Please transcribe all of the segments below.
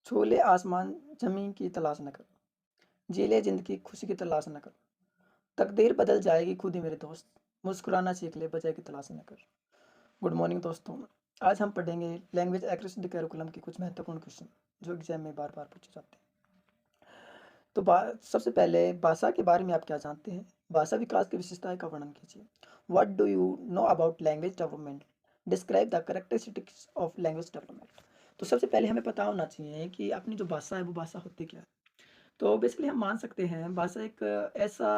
छोले आसमान ज़मीं की तलाश न कर, जी ले ज़िंदगी खुशी की तलाश न कर, तकदीर बदल जाएगी खुद ही मेरे दोस्त, मुस्कुराना सीख ले बजाय की तलाश न कर। गुड मॉर्निंग दोस्तों, आज हम पढ़ेंगे लैंग्वेज एक्विजिशन करिकुलम के कुछ महत्वपूर्ण क्वेश्चन जो एग्जाम में बार-बार पूछे जाते हैं। तो सबसे पहले भाषा के बारे में आप क्या जानते हैं? भाषा विकास की विशेषताएं का वर्णन कीजिए। What do you know about language development? Describe the characteristics of language development. तो सबसे पहले हमें पता होना चाहिए कि अपनी जो भाषा है वो भाषा होती क्या है। तो बेसिकली हम मान सकते हैं भाषा एक ऐसा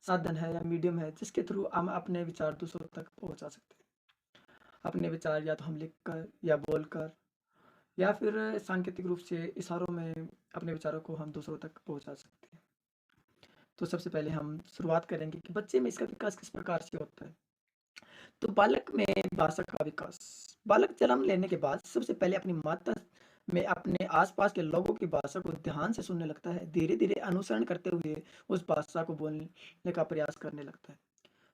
साधन है या मीडियम है जिसके थ्रू हम अपने विचार दूसरों तक पहुंचा सकते हैं। अपने विचार या तो हम लिख कर या बोल कर या फिर सांकेतिक रूप से इशारों में अपने विचारों को हम दूसरों तक पहुंचा सकते हैं। तो सबसे पहले हम शुरुआत करेंगे कि बच्चे में इसका विकास किस प्रकार से होता है। तो बालक में भाषा का विकास, बालक जन्म लेने के बाद सबसे पहले अपनी माता में अपने आसपास के लोगों की भाषा को ध्यान से सुनने लगता है। धीरे धीरे अनुसरण करते हुए उस भाषा को बोलने का प्रयास करने लगता है।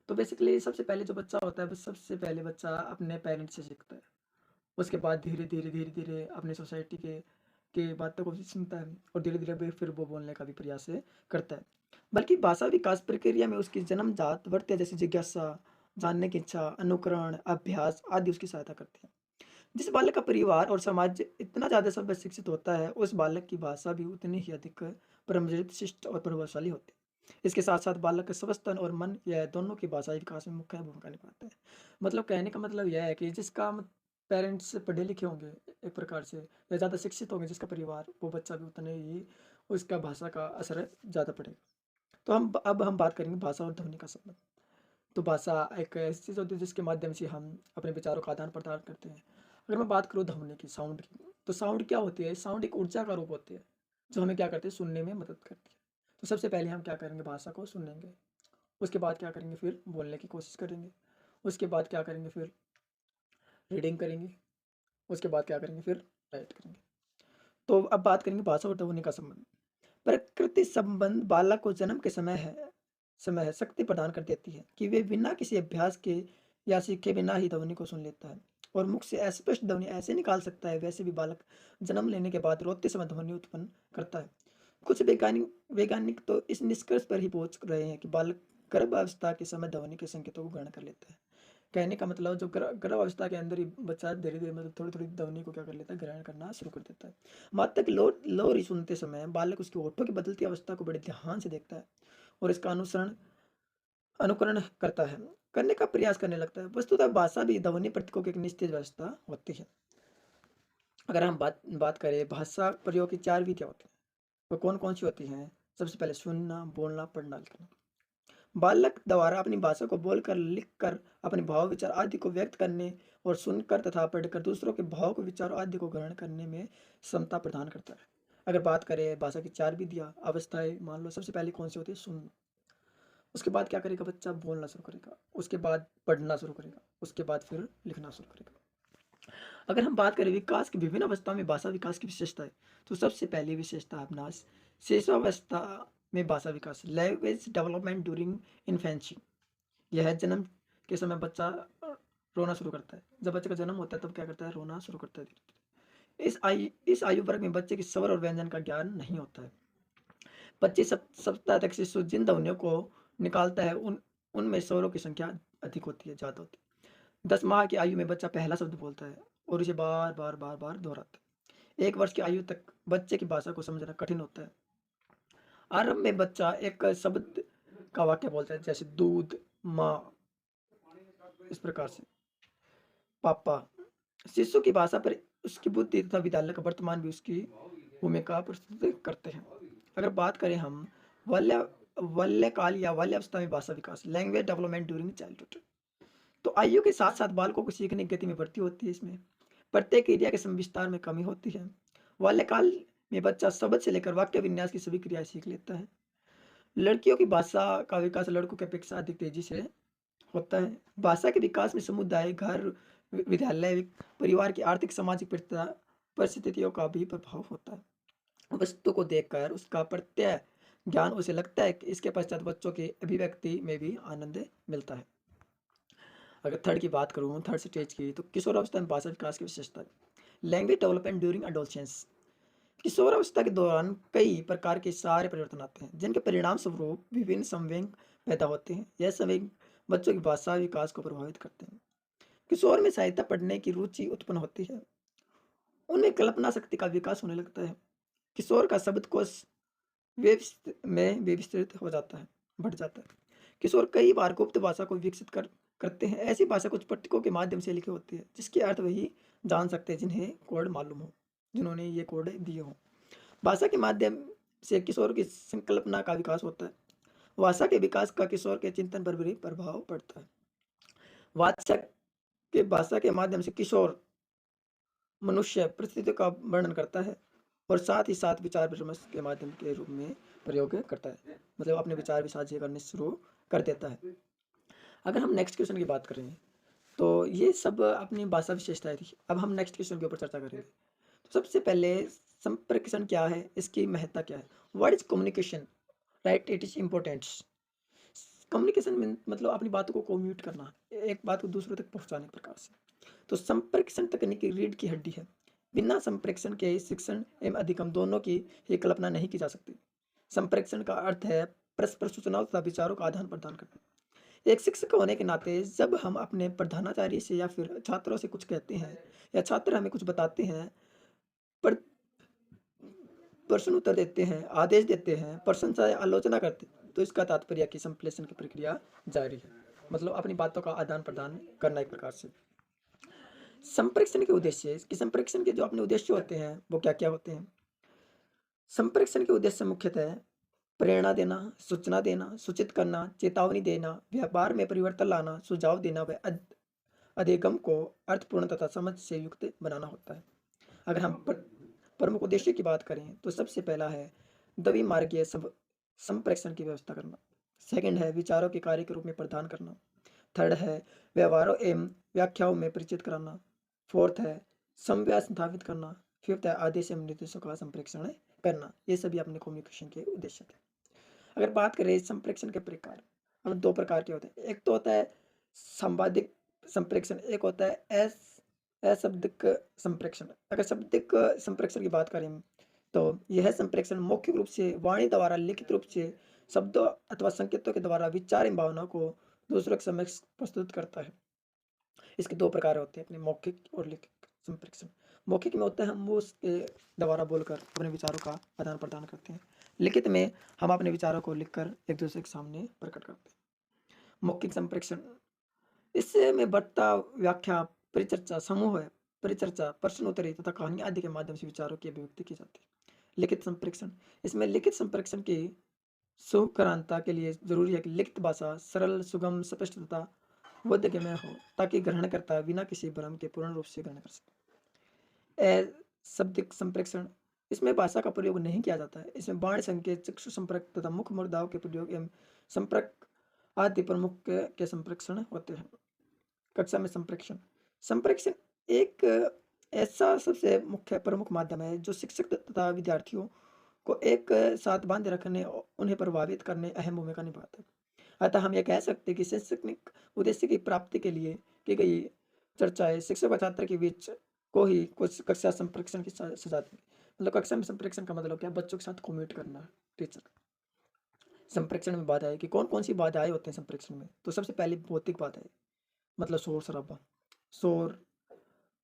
तो बेसिकली सबसे पहले जो बच्चा होता है वो सबसे पहले बच्चा अपने पेरेंट्स से सीखता है। उसके बाद धीरे धीरे अपनी सोसाइटी के बातों को भी सुनता है और धीरे धीरे फिर वो बोलने का भी प्रयास करता है। बल्कि भाषा विकास प्रक्रिया में उसकी जन्मजात वृत्तियां जैसे जिज्ञासा, जानने की इच्छा, अनुकरण, अभ्यास आदि उसकी सहायता करते हैं। जिस बालक का परिवार और समाज इतना ज़्यादा सभ्य शिक्षित होता है, उस बालक की भाषा भी उतनी ही अधिक परमजित, शिष्ट और प्रभावशाली होती है। इसके साथ साथ बालक का स्वस्तन और मन यह दोनों की भाषाई विकास में मुख्य भूमिका निभाता है। मतलब कहने का मतलब यह है कि जिसका पेरेंट्स पढ़े लिखे होंगे एक प्रकार से या ज़्यादा शिक्षित होंगे जिसका परिवार, वो बच्चा भी उतने ही उसका भाषा का असर ज़्यादा पड़ेगा। तो अब हम बात करेंगे भाषा और ध्वनि का संबंध। तो भाषा एक ऐसी चीज़ होती है जिसके माध्यम से हम अपने विचारों का आदान प्रदान करते हैं। अगर मैं बात करूँ ध्वनि की, साउंड की, तो साउंड क्या होती है? साउंड एक ऊर्जा का रूप होती है जो हमें क्या करती है, सुनने में मदद करती है। तो सबसे पहले हम क्या करेंगे, भाषा को सुनेंगे। उसके बाद क्या करेंगे, फिर बोलने की कोशिश करेंगे। उसके बाद क्या करेंगे, फिर रीडिंग करेंगे। उसके बाद क्या करेंगे, फिर राइट करेंगे। तो अब बात करेंगे भाषा और ध्वनि का संबंध। प्रकृति संबंध बालक को जन्म के समय है शक्ति प्रदान कर देती है कि वे बिना किसी अभ्यास के या सीखे बिना ही ध्वनि को सुन लेता है और मुख से अस्पष्ट ध्वनि ऐसे निकाल सकता है। वैसे भी बालक जन्म लेने के बाद रोते समय ध्वनि उत्पन्न करता है। कुछ वैज्ञानिक वैज्ञानिक तो इस निष्कर्ष पर ही पहुंच रहे हैं कि बालक गर्भावस्था के समय ध्वनि के संकेतों को ग्रहण कर लेता है। कहने का मतलब जो गर्भावस्था के अंदर ही बच्चा धीरे धीरे मतलब थोड़ी थोड़ी ध्वनि को क्या कर लेता है, ग्रहण करना शुरू कर देता है। माता की लोरी सुनते समय बालक उसके होठों की बदलती अवस्था को बड़े ध्यान से देखता है और इसका अनुकरण करता है, करने का प्रयास करने लगता है। वस्तुतः भाषा भी ध्वनि प्रतीकों की एक निश्चित व्यवस्था होती है। अगर हम बात बात करें भाषा प्रयोग की चार विधियां होती हैं, वो कौन कौन सी होती हैं? सबसे पहले सुनना, बोलना, पढ़ना, लिखना। बालक द्वारा अपनी भाषा को बोलकर, लिखकर अपने भाव, विचार आदि को व्यक्त करने और सुनकर तथा पढ़कर दूसरों के भाव को, विचारों आदि को ग्रहण करने में क्षमता प्रदान करता है। अगर बात करें भाषा की चार विधियाँ, अवस्थाएं, मान लो सबसे पहले कौन सी होती है? सुनना। उसके बाद क्या करेगा बच्चा? बोलना शुरू करेगा। उसके बाद पढ़ना शुरू करेगा। उसके बाद फिर लिखना शुरू करेगा। अगर हम बात करें विकास की विभिन्न अवस्थाओं में भाषा विकास की विशेषताएं, तो सबसे पहली विशेषता अपना शिशुअवस्था में भाषा विकास, लैंग्वेज डेवलपमेंट ड्यूरिंग इन्फेंसी। यह है जन्म के समय बच्चा रोना शुरू करता है। जब बच्चे का जन्म होता है तब क्या करता है? रोना शुरू करता है धीरे धीरे। इस आयु वर्ग में बच्चे की स्वर और व्यंजन का ज्ञान नहीं होता है। 25 सप्ताह तक शिशु जिन ध्वनियों को निकालता है उनमें स्वरों की संख्या अधिक होती है, ज़्यादा होती है। 10 माह की आयु में बच्चा पहला शब्द बोलता है और इसे बार बार बार बार दोहराता है। 1 वर्ष की आयु तक बच्चे की भाषा को समझना कठिन होता है। आरंभ में बच्चा एक शब्द का वाक्य बोलता है जैसे दूध, माँ, इस प्रकार से पापा। शिशु की भाषा पर उसकी बुद्धि तथा विद्यालय का वर्तमान भी उसकी भूमिका प्रस्तुत करते हैं। अगर बात करें हम बाल्य बाल्यकाल या बाल्यावस्था में भाषा विकास, लैंग्वेज डेवलपमेंट ड्यूरिंग चाइल्डहुड, तो आयु के साथ साथ बालकों को सीखने की गति में वृद्धि होती है। इसमें प्रत्येक क्रिया के विस्तार में कमी होती है। बाल्यकाल में बच्चा शब्द से लेकर वाक्य विन्यास की सभी क्रियाएं सीख लेता है। लड़कियों की भाषा का विकास लड़कों की अपेक्षा अधिक तेजी से होता है। भाषा के विकास में समुदाय, घर, विद्यालय, परिवार की आर्थिक सामाजिक परिस्थितियों का भी प्रभाव होता है। वस्तु को देखकर उसका प्रत्यय ज्ञान उसे लगता है कि इसके पश्चात बच्चों की अभिव्यक्ति में भी आनंद मिलता है। अगर थर्ड की बात करूँ, थर्ड स्टेज की, तो किशोरावस्था में भाषा विकास की विशेषता है। लैंग्वेज डेवलपमेंट ड्यूरिंग अडोलसेंस, किशोरावस्था के दौरान कई प्रकार के सारे परिवर्तन आते हैं, जिनके परिणाम स्वरूप विभिन्न संवेग पैदा होते हैं। यह संवेग बच्चों की भाषा विकास को प्रभावित करते हैं। किशोर में साहित्य पढ़ने की रुचि उत्पन्न होती है। उनमें कल्पना शक्ति का विकास होने लगता है। किशोर का शब्दकोश विस्तृत हो जाता है, बढ़ जाता है। किशोर कई बार गुप्त भाषा को विकसित करते हैं। ऐसी भाषा कुछ पुस्तकों के माध्यम से लिखी होती है, जिसके अर्थ वही जान सकते हैं जिन्हें कोड मालूम हो, जिन्होंने ये कोड दिए हो। भाषा के माध्यम से किशोर की संकल्पना का विकास होता है। भाषा के विकास का किशोर के चिंतन पर भी प्रभाव पड़ता है। भाषा के माध्यम से किशोर मनुष्य परिस्थितियों का वर्णन करता है और साथ ही साथ विचार विमर्श के माध्यम के रूप में प्रयोग करता है, मतलब अपने विचार भी साझे करने शुरू कर देता है। अगर हम नेक्स्ट क्वेश्चन की बात करें तो ये सब अपनी भाषा विशेषताएं थी। अब हम नेक्स्ट क्वेश्चन के ऊपर चर्चा करेंगे। तो सबसे पहले संप्रेषण क्या है, इसकी महत्ता क्या है। What is communication, right, it is important. Communication मतलब अपनी बातों को कम्युनिकेट करना, एक बात को दूसरों तक पहुंचाने के प्रकार से। तो संप्रेषण तकनीकी रीढ़ की हड्डी है। बिना संप्रेषण के शिक्षण एवं अधिगम दोनों की ही कल्पना नहीं की जा सकती। संप्रेषण का अर्थ है परस्पर सूचनाओं तथा विचारों का आदान प्रदान करना। एक शिक्षक होने के नाते जब हम अपने प्रधानाचार्य से या फिर छात्रों से कुछ कहते हैं या छात्र हमें कुछ बताते हैं, पर प्रश्न उत्तर देते हैं, आदेश देते हैं, प्रशंसा या आलोचना करते हैं, तो इसका तात्पर्य कि संप्रेषण की प्रक्रिया जारी है, मतलब अपनी बातों का आदान प्रदान करना एक प्रकार से। संप्रेषण के उद्देश्य, कि संप्रेषण के जो अपने उद्देश्य होते हैं वो क्या क्या होते हैं। संप्रेषण के उद्देश्य मुख्यतः प्रेरणा देना, सूचना देना, सूचित करना, चेतावनी देना, व्यवहार में परिवर्तन लाना, सुझाव देना व अधिगम को अर्थपूर्ण तथा समझ से युक्त बनाना होता है। अगर हम प्रमुख उद्देश्य की बात करें तो सबसे पहला है द्विमार्गीय संप्रेषण की व्यवस्था करना। सेकंड है विचारों के कार्य के रूप में प्रदान करना। थर्ड है व्यवहारों एवं व्याख्याओं में परिचित कराना। फोर्थ है संव्यास स्थापित करना। फिफ्थ है आदेश एवं निर्देशों का संप्रेषण करना। ये सभी अपने कम्युनिकेशन के उद्देश्य थे। अगर बात करें संप्रेषण के प्रकार, हम दो प्रकार के होते हैं। एक तो होता है संवादिक संप्रेषण, एक होता है अशब्दिक संप्रेषण। अगर शब्दिक संप्रेषण की बात करें तो यह संप्रेषण मुख्य रूप से वाणी द्वारा लिखित रूप से शब्दों अथवा संकेतों के द्वारा विचार एवं भावना को दूसरों के समक्ष प्रस्तुत करता है। इसके दो प्रकार होते हैं, अपने मौखिक और लिखित संप्रेषण। मौखिक में होता है हम वो उसके द्वारा बोलकर अपने विचारों का आदान प्रदान करते हैं। लिखित में हम अपने विचारों को लिखकर एक दूसरे के सामने प्रकट करते हैं। मौखिक संप्रेषण, इससे में वार्ता, व्याख्या, परिचर्चा, समूह है परिचर्चा, प्रश्न उत्तरी तथा कहानी आदि के माध्यम से विचारों की अभिव्यक्ति की जाती है। लिखित संप्रेषण, इसमें लिखित संप्रेषण की सुकरानता के लिए जरूरी है कि लिखित भाषा सरल, सुगम, स्पष्ट तथा बोधगम्य हो, ताकि ग्रहणकर्ता बिना किसी भ्रम के पूर्ण रूप से ग्रहण कर सके। अशब्दिक संप्रेषण, इसमें भाषा का प्रयोग नहीं किया जाता है। इसमें बाण संकेत, चक्षु संपर्क तथा मुख्य मुद्राओं के प्रयोग एवं संपर्क आदि प्रमुख के संप्रेषण होते हैं। कक्षा में संप्रेषण, संप्रेषण एक ऐसा सबसे मुख्य प्रमुख माध्यम है जो शिक्षक तथा विद्यार्थियों को एक साथ बांधे रखने और उन्हें प्रभावित करने अहम भूमिका निभाता है। अतः हम ये कह सकते हैं कि शैक्षणिक उद्देश्य की प्राप्ति के लिए की गई चर्चाएं शिक्षक व छात्र के बीच को ही कुछ कक्षा संप्रेषण की सजाती है। मतलब कक्षा में संप्रेषण का मतलब क्या, बच्चों के साथ कम्युनिकेट करना। टीचर संप्रेषण में बाधाएं, कि कौन कौन सी बाधाएं होते हैं संप्रेषण में। तो सबसे पहले भौतिक बाधाएं, मतलब शोर शराबा, शोर,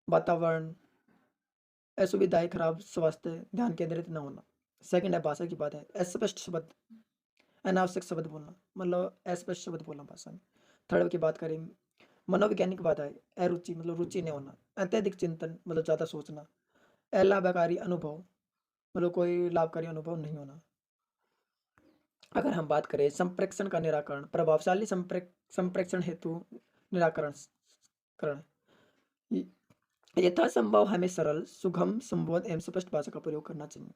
वातावरण, असुविधाएं, खराब स्वास्थ्य, ध्यान केंद्रित न होना। सेकंड है भाषा की बाधाएं, अस्पष्ट शब्द, अनावश्यक शब्द बोलना, मतलब अस्पष्ट शब्द बोलना भाषा में। थर्ड की बात करें मनोवैज्ञानिक बाधाएं, अरुचि मतलब रुचि नहीं होना, अत्यधिक चिंतन मतलब ज़्यादा सोचना, अलाभकारी अनुभव मतलब कोई लाभकारी अनुभव नहीं होना। अगर हम बात करें संप्रेषण का निराकरण, प्रभावशाली संप्रेषण हेतु निराकरण करण, यथासंभव हमें सरल, सुगम, संबोध एवं स्पष्ट भाषा का प्रयोग करना चाहिए।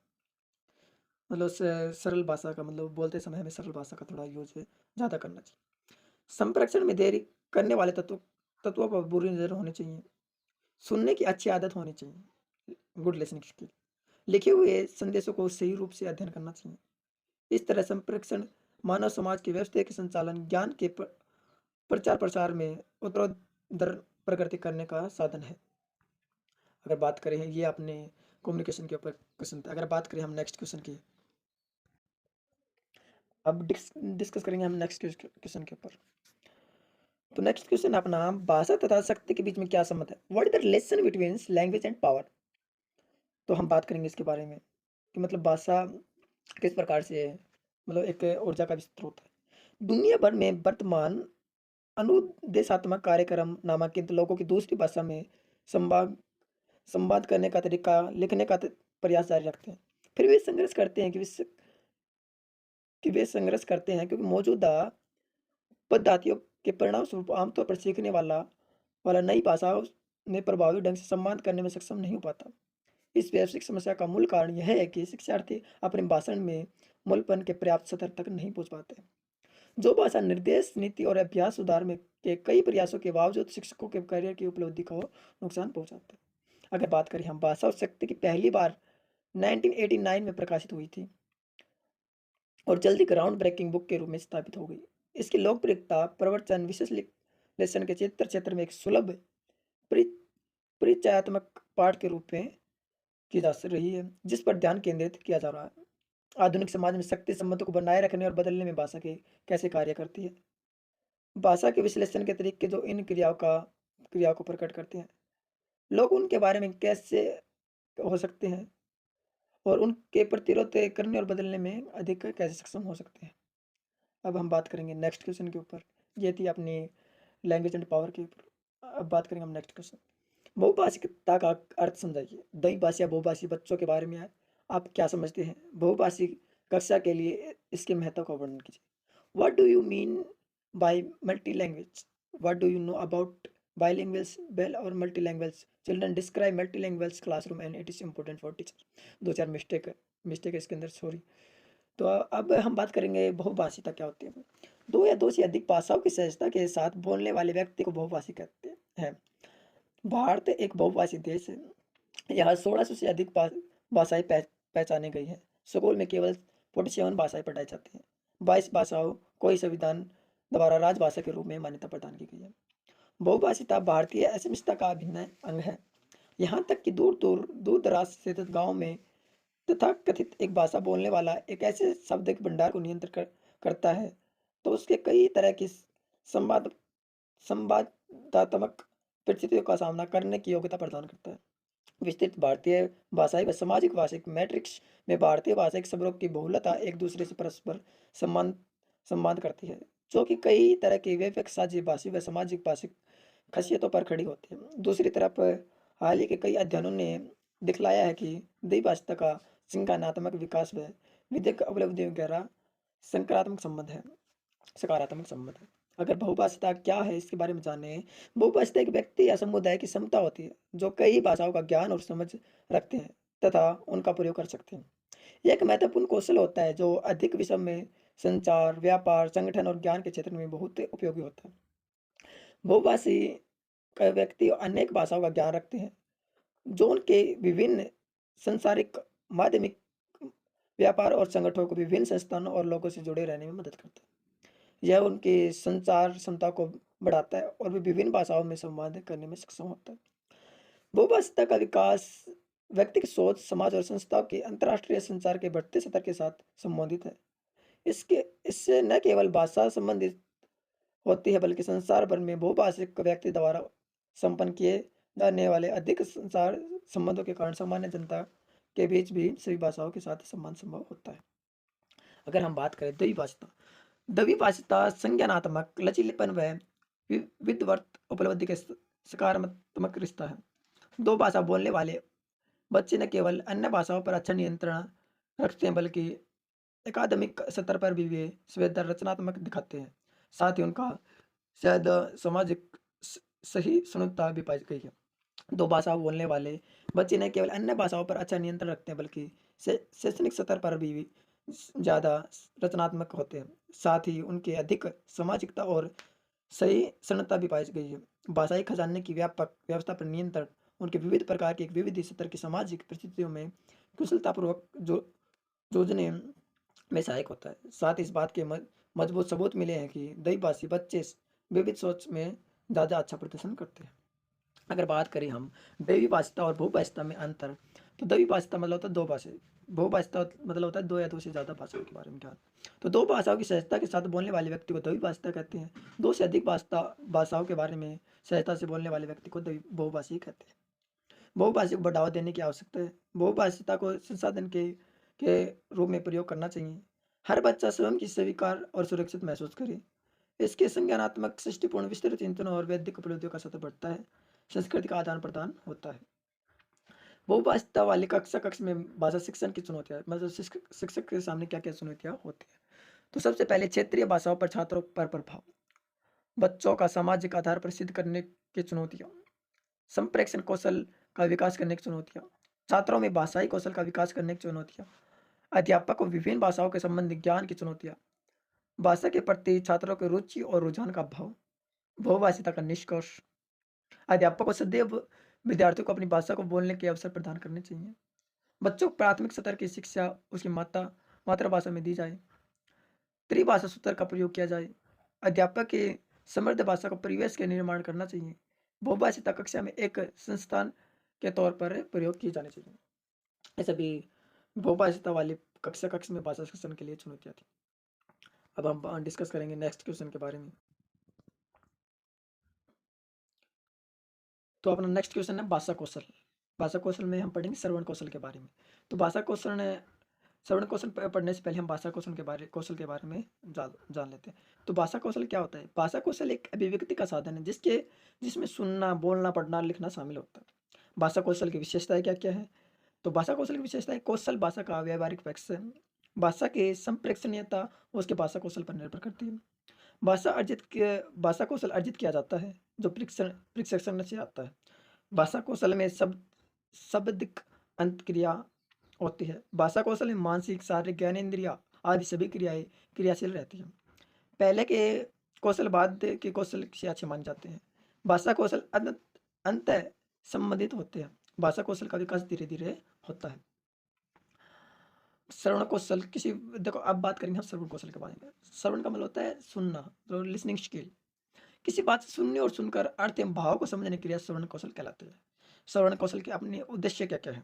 मतलब सरल भाषा का मतलब बोलते समय हमें सरल भाषा का थोड़ा यूज ज़्यादा करना चाहिए। संप्रेषण में देरी करने वाले तत्वों पर बुरी नज़र होनी चाहिए। सुनने की अच्छी आदत होनी चाहिए, गुड लिसनिंग स्किल। लिखे हुए संदेशों को सही रूप से अध्ययन करना चाहिए। इस तरह संप्रेषण मानव समाज की व्यवस्था के संचालन, ज्ञान के प्रचार प्रसार में उत्तरोत्तर प्रगति करने का साधन है। अगर बात करें ये अपने कम्युनिकेशन के ऊपर क्वेश्चन था। अगर बात करें हम नेक्स्ट क्वेश्चन की, अब डिस्कस करेंगे हम नेक्स्ट क्वेश्चन के ऊपर। तो नेक्स्ट क्वेश्चन अपना, भाषा तथा शक्ति के बीच में क्या संबंध है? What is the relation between language and power? तो हम बात करेंगे इसके बारे में कि मतलब भाषा किस प्रकार से मतलब एक ऊर्जा का भी स्रोत है। दुनिया भर में वर्तमान अनुदेशात्मक कार्यक्रम नामांकित लोगों की दूसरी भाषा में संवाद संवाद करने का तरीका, लिखने का प्रयास जारी रखते हैं। फिर वे संघर्ष करते हैं क्योंकि मौजूदा पद्धतियों के परिणाम स्वरूप आमतौर पर सीखने वाला नई भाषाओं में प्रभावी ढंग से संवाद करने में सक्षम नहीं हो पाता। इस वैश्विक समस्या का मूल कारण यह है कि शिक्षार्थी अपने भाषण में मूलपन के पर्याप्त स्तर तक नहीं पहुंच पाते। जो भाषा निर्देश, नीति और अभ्यास सुधार में के कई प्रयासों के बावजूद शिक्षकों के करियर की उपलब्धि को नुकसान पहुंचाते हैं। अगर बात करें हम, भाषा और शक्ति की पहली बार 1989 में प्रकाशित हुई थी और जल्दी ग्राउंड ब्रेकिंग बुक के रूप में स्थापित हो गई। इसकी लोकप्रियता प्रवचन, विश्लेषण के क्षेत्र में एक सुलभ परिचयात्मक पाठ के रूप में की जा रही है, जिस पर ध्यान केंद्रित किया जा रहा है। आधुनिक समाज में शक्ति संबंधों को बनाए रखने और बदलने में भाषा के कैसे कार्य करती है। भाषा के विश्लेषण के तरीके जो इन क्रियाओं को प्रकट करते हैं, लोग उनके बारे में कैसे हो सकते हैं और उनके प्रतिरोध करने और बदलने में अधिक कैसे सक्षम हो सकते हैं। अब हम बात करेंगे नेक्स्ट क्वेश्चन के ऊपर। ये थी अपनी लैंग्वेज एंड पावर के ऊपर। अब बात करेंगे हम नेक्स्ट क्वेश्चन, बहुभाषिकता का अर्थ समझाइए। द्विभाषी या बहुभाषी बच्चों के बारे में आप क्या समझते हैं? बहुभाषी कक्षा के लिए इसके महत्व का वर्णन कीजिए। What do you mean by multi language? What do you know about bilinguals बेल और multi language? Children describe multi language classroom and it is important for teacher. दो चार मिस्टेक है इसके अंदर, सॉरी। तो अब हम बात करेंगे बहुभाषिता क्या होती है। दो या दो से अधिक भाषाओं की सहजता के साथ बोलने वाले व्यक्ति को बहुभाषी कहते हैं। भारत एक बहुभाषी देश है। यहाँ 1600 से अधिक भाषाएं पहचानी गई हैं। स्कूल में केवल 47 भाषाएं पढ़ाई जाती हैं। 22 भाषाओं को ही संविधान द्वारा राजभाषा के रूप में मान्यता प्रदान की गई है। बहुभाषिता भारतीय अस्मिता का अभिन्न अंग है। यहाँ तक कि दूर दराज स्थित गाँव में तथा कथित एक भाषा बोलने वाला एक ऐसे शब्द के भंडार को नियंत्रित करता है तो उसके कई तरह की संवादात्मक परिस्थितियों का सामना करने की योग्यता प्रदान करता है। विस्तृत भारतीय भाषाई व सामाजिक भाषिक मैट्रिक्स में भारतीय भाषिक शब्दों की बहुलता एक दूसरे से परस्पर संवाद करती है, जो कि कई तरह की व्यापक साझी भाषी व सामाजिक भाषिक खासियतों पर खड़ी होती है। दूसरी तरफ हाल ही के कई अध्ययनों ने दिखलाया है कि द्विभाषिता का संज्ञानात्मक विकास व विधिक उपलब्धियों गहरा सकारात्मक संबंध है। अगर बहुभाषिता क्या है इसके बारे में जाने, बहुभाषिता एक व्यक्ति या समुदाय की क्षमता होती है जो कई भाषाओं का ज्ञान और समझ रखते हैं तथा उनका प्रयोग कर सकते हैं। यह एक महत्वपूर्ण कौशल होता है जो अधिक विषय में संचार, व्यापार, संगठन और ज्ञान के क्षेत्र में बहुत उपयोगी होता है। बहुभाषी का व्यक्ति अनेक भाषाओं का ज्ञान रखते हैं जो उनके विभिन्न सांसारिक, माध्यमिक, व्यापार और संगठनों को विभिन्न संस्थानों और लोगों से जुड़े रहने में मदद करता है। यह उनकी संचार क्षमता को बढ़ाता है और वे विभिन्न भाषाओं में संवाद करने में सक्षम होता है। बहुभाषिता का विकास व्यक्ति की सोच, समाज और संस्थाओं के अंतर्राष्ट्रीय संचार के बढ़ते स्तर के साथ संबंधित है। इससे न केवल भाषा संबंधित होती है बल्कि संसार भर में बहुभाषिक व्यक्ति द्वारा संपन्न किए जाने वाले अधिक संचार संबंधों के कारण सामान्य जनता के बीच भी सभी भाषाओं के साथ संबंध संभव होता है। अगर हम बात करें द्विभाषिता संज्ञानात्मक लचीलेपन व विद्वत उपलब्धि के सकारात्मक रिश्ता है। दो भाषा बोलने वाले बच्चे न केवल अन्य भाषाओं पर अच्छा नियंत्रण रखते हैं बल्कि अकादमिक स्तर पर भी वे संवेदना रचनात्मक दिखाते हैं। साथ ही उनका शायद सामाजिक सहिष्णुता भी पाई गई है। दो भाषा बोलने वाले बच्चे न केवल अन्य भाषाओं पर अच्छा नियंत्रण रखते हैं बल्कि शैक्षणिक स्तर पर भी ज़्यादा रचनात्मक होते हैं। साथ ही उनके अधिक सामाजिकता और सहिष्णुता भी पाई गई है। भाषाई खजाने की व्यापक व्यवस्था पर नियंत्रण उनके विविध प्रकार के एक विविध स्तर की सामाजिक परिस्थितियों में कुशलतापूर्वक जोड़ने में सहायक होता है। साथ ही इस बात के मजबूत सबूत मिले हैं कि द्विभाषी बच्चे विविध सोच में ज़्यादा अच्छा प्रदर्शन करते हैं। अगर बात करें हम द्विभाषिता और बहुभाषिता में अंतर, तो द्विभाषिता मतलब होता है दो भाषा। बहुभाषिता मतलब होता है दो या दो से ज़्यादा भाषाओं के बारे में ज्ञान। तो दो भाषाओं की सहजता के साथ बोलने वाले व्यक्ति को द्विभाषिता कहते हैं। दो से अधिक भाषाओं के बारे में सहजता से बोलने वाले व्यक्ति को बहुभाषी कहते हैं। बहुभाषी को बढ़ावा देने की आवश्यकता है। बहुभाषिता को संसाधन के रूप में प्रयोग करना चाहिए। हर बच्चा स्वयं की स्वीकार और सुरक्षित महसूस करे। इसके संज्ञानात्मक सृष्टिपूर्ण विस्तृत चिंतन और वैदिक उपलब्धियों का सतत बढ़ता है। संस्कृति का आदान प्रदान होता है। बहुभाषिता वाली कक्षा में भाषा शिक्षण की चुनौतियाँ, मतलब शिक्षक के सामने क्या क्या चुनौतियाँ होती है। तो सबसे पहले क्षेत्रीय भाषाओं पर छात्रों पर प्रभाव, बच्चों का सामाजिक आधार पर सिद्ध करने की चुनौतियाँ, संप्रेषण कौशल का विकास करने की चुनौतियाँ, छात्रों में भाषाई कौशल का विकास करने की चुनौतियाँ, अध्यापक को विभिन्न भाषाओं के संबंधित ज्ञान की चुनौतियाँ, भाषा के प्रति छात्रों की रुचि और रुझान का अभाव, बहुभाषिता का निष्कर्ष, अध्यापक को सदैव विद्यार्थियों को अपनी भाषा को बोलने के अवसर प्रदान करने चाहिए। बच्चों को प्राथमिक स्तर की शिक्षा उसकी मातृभाषा में दी जाए। त्रिभाषा सूत्र का प्रयोग किया जाए। अध्यापक के समृद्ध भाषा को परिवेश के निर्माण करना चाहिए। बहुभाषिता कक्षा में एक संस्थान के तौर पर प्रयोग की जानी चाहिए। ये सभी बहुभाषिता वाली कक्षा में भाषा शिक्षण के लिए चुनौतियाँ थी। अब हम डिस्कस करेंगे नेक्स्ट क्वेश्चन के बारे में। तो अपना नेक्स्ट क्वेश्चन है भाषा कौशल। भाषा कौशल में हम पढ़ेंगे श्रवण कौशल के बारे में। तो भाषा कौशल श्रवण कौशल पढ़ने से पहले हम भाषा कौशल के बारे में जान लेते हैं। तो भाषा कौशल क्या होता है? भाषा कौशल एक अभिव्यक्ति का साधन है जिसमें सुनना, बोलना, पढ़ना, लिखना शामिल होता है। भाषा कौशल की विशेषताएं क्या क्या है? तो भाषा कौशल की विशेषताएं, कौशल भाषा का व्यावहारिक पक्ष है। भाषा की संप्रेषणीयता उसके भाषा कौशल पर निर्भर करती है। भाषा कौशल अर्जित किया जाता है जो प्रशिक्षण से आता है। भाषा कौशल में शब्दिक अंतक्रिया होती है। भाषा कौशल में मानसिक, शारीरिक, ज्ञानेंद्रिय आदि सभी क्रियाएं क्रियाशील रहती हैं। पहले के कौशल बाद के कौशल से अच्छे माने जाते हैं। भाषा कौशल अंत संबंधित होते हैं। भाषा कौशल का विकास धीरे धीरे होता है। श्रवण कौशल देखो, अब बात करेंगे हम श्रवण कौशल के बारे में। श्रवण का मतलब होता है सुनना, जो लिसनिंग स्किल। किसी बात सुनने और सुनकर अर्थ एवं भाव को समझने की क्रिया श्रवण कौशल कहलाती है। श्रवण कौशल के अपने उद्देश्य क्या क्या है?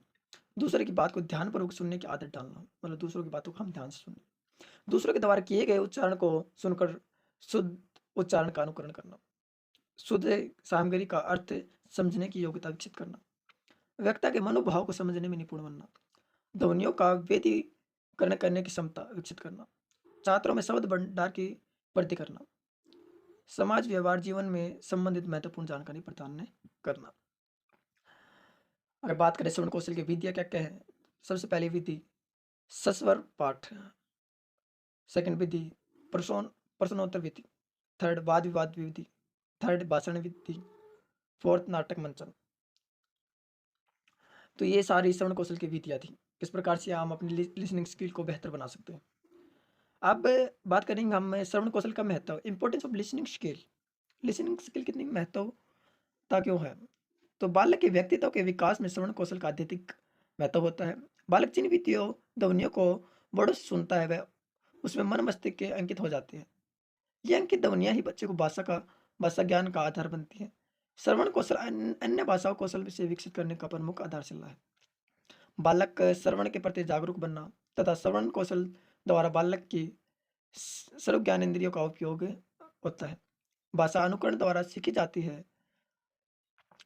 दूसरे की बात को ध्यानपूर्वक सुनने की आदत डालना, मतलब दूसरों की बातों को हम ध्यान से सुने। दूसरों के द्वारा किए गए उच्चारण को सुनकर शुद्ध उच्चारण का अनुकरण करना। शुद्ध सामग्री का अर्थ समझने की योग्यता विकसित करना। वक्ता के मनोभाव को समझने में निपुण बनना। ध्वनियों का वेदीकरण करने की क्षमता विकसित करना। छात्रों में शब्द भंडार की वृद्धि करना। समाज व्यवहार जीवन में संबंधित महत्वपूर्ण जानकारी प्रदान करना। अगर बात करें श्रवण कौशल की विधियां क्या क्या है? सबसे पहली विधि सस्वर पाठ। सेकंड विधि प्रश्नोत्तर विधि। थर्ड वाद विवाद विधि। थर्ड भाषण विधि। फोर्थ नाटक मंचन। तो ये सारी श्रवण कौशल की विधियां थी। किस प्रकार से हम अपनी लिसनिंग स्किल को बेहतर बना सकते हैं। अब बात करेंगे हम श्रवण कौशल का महत्व, importance of listening skill. Listening skill कितनी महत्वता क्यों है? तो बालक के व्यक्तित्व के विकास में श्रवण कौशल का अत्यधिक महत्व होता है। बालक जिन विधियों ध्वनियों को बड़ों से सुनता है वह उसमें मन मस्तिष्क के अंकित हो जाती है। ये अंकित ध्वनियाँ ही बच्चे को भाषा ज्ञान का आधार बनती है। श्रवण कौशल अन्य भाषाओं कौशल से विकसित करने का प्रमुख आधारशिला है। बालक श्रवण के प्रति जागरूक बनना तथा श्रवण कौशल द्वारा बालक की सर्व ज्ञानेंद्रियों का उपयोग होता है। भाषा अनुकरण द्वारा सीखी जाती है।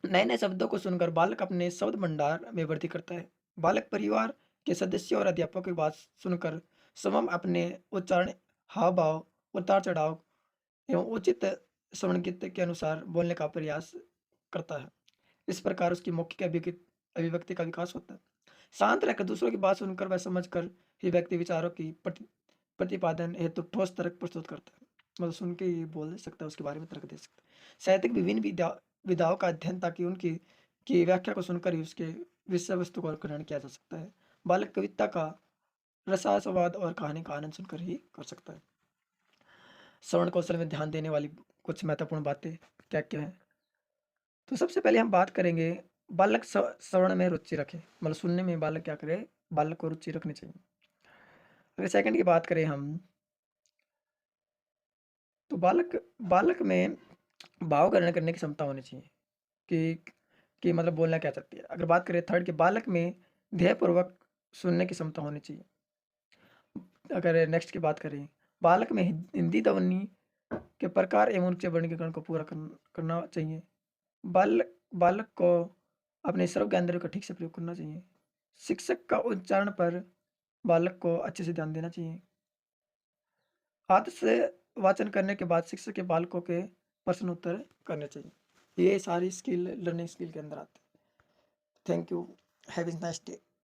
नए नए शब्दों को सुनकर बालक अपने शब्द भंडार में वृद्धि करता है। बालक परिवार के सदस्यों और अध्यापकों की बात सुनकर स्वयं अपने उच्चारण, हाव भाव, उतार चढ़ाव एवं उचित स्वरगीत के अनुसार बोलने का प्रयास करता है। इस प्रकार उसकी मौखिक अभिव्यक्ति का विकास होता है। शांत रहकर दूसरों की बात सुनकर व समझकर ही व्यक्ति विचारों की प्रतिपादन हेतु ठोस तर्क प्रस्तुत करता है। मतलब सुन के ही बोल सकता है, उसके बारे में तर्क दे सकता है। साहित्यिक विभिन्न विधाओं का अध्ययन ताकि उनकी की व्याख्या को सुनकर ही उसके विषय वस्तु को ग्रहण किया जा सकता है। बालक कविता का रसास्वाद और कहानी का आनंद सुनकर ही कर सकता है। श्रवण कौशल में ध्यान देने वाली कुछ महत्वपूर्ण बातें क्या क्या है? तो सबसे पहले हम बात करेंगे बालक श्रवण में रुचि रखे, मतलब सुनने में बालक क्या करे, बालक को रुचि रखनी चाहिए। अगर सेकंड की बात करें हम, तो बालक में भाव ग्रहण करने की क्षमता होनी चाहिए कि मतलब बोलना क्या चाहती है। अगर बात करें थर्ड के, बालक में ध्येयपूर्वक सुनने की क्षमता होनी चाहिए। अगर नेक्स्ट की बात करें, बालक में हिंदी ध्वनि के प्रकार एवं उच्च वर्गीकरण को पूरा करना चाहिए। बालक को अपने श्रव्य ज्ञानेंद्रियों का ठीक से प्रयोग करना चाहिए। शिक्षक का उच्चारण पर बालक को अच्छे से ध्यान देना चाहिए। आदत से वाचन करने के बाद शिक्षक के बालकों के प्रश्न उत्तर करने चाहिए। ये सारी स्किल लर्निंग स्किल के अंदर आते हैं। Thank you, have a nice day.